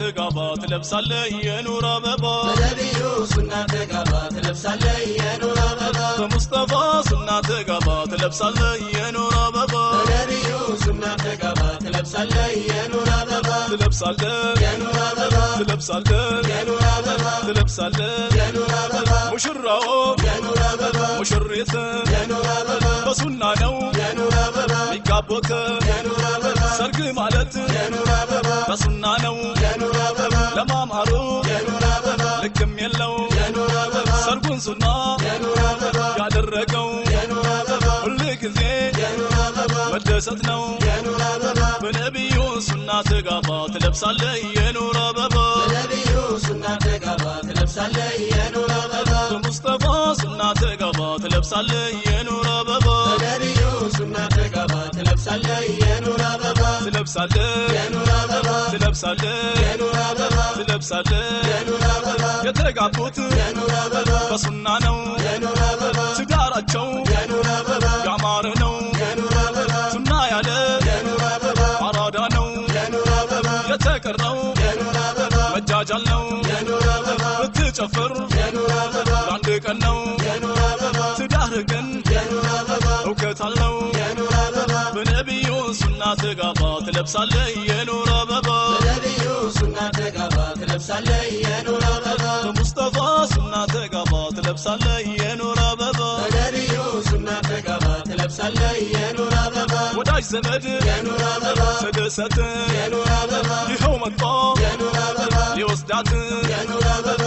ተጋባ ትለብሳለህ የኑር አበባ በነቢዩ ሱና ተጋባ ትለብሳለህ የኑር አበባ በሙስጠፋ ሱና ተጋባ ትለብሳለህ የኑር አበባ በነቢዩ ሱና ተጋባ ትለብሳለህ የኑር አበባ ትለብሳለህ የኑር አበባ ትለብሳለህ የኑር አበባ ትለብሳለህ የኑር አበባ ሙሽራው የኑር አበባ ሙሽሪት የኑር አበባ በሱና ነው የኑር አበባ ሚጋቦት የኑር አበባ ሰርግ ማለት የኑር አበባ በሱና ነው የኑር አበባ ለማማሩ የኑር አበባ ልክም የለው የኑር አበባ ሰርጉን ሱና የኑር አበባ ያደረገው የኑር አበባ ሁሉ ጊዜ የኑር አበባ መደሰት ነው የኑር አበባ በነቢዩ ሱና ተጋባ ትለብሳለህ የኑር አበባ በነቢዩ ሱና ተጋባ ትለብሳለህ የኑር አበባ በሙስጠፋ ሱና ተጋባ ትለብሳለህ የኑር አበባ በነቢዩ ሱና ተጋባ ትለብሳለህ የኑር አበባ ትለብሳለህ የኑር አበባ ትለብሳለህ የኑር አበባ ትለብሳለህ የኑር አበባ የተጋቡት የኑር አበባ በሱና ነው የኑር አበባ ትዳራቸው የኑር አበባ ያማረ ነው የኑር አበባ ሱና ያለ የኑር አበባ አራዳ ነው የኑር አበባ የተቀረው የኑር አበባ መጃጃል ነው የኑር አበባ ብትጨፍር የኑር አበባ ለአንድ ቀን ነው የኑር አበባ ትዳር ግን የኑር አበባ እውቀት አለው የኑር አበባ በነቢዩ ሱና ተጋባ ትለብሳለህ የኑር አበባ በነቢዩ ሱና ተጋባ ትለብሳለህ የኑር አበባ በሙስጠፋ ሱና ተጋባ ትለብሳለህ የኑር አበባ በነቢዩ ሱና ተጋባ ትለብሳለህ የኑር አበባ ወዳጅ ዘመድ የኑር አበባ ተደሰት የኑር አበባ ይኸው መጣ የኑር አበባ ሊወስዳት የኑር አበባ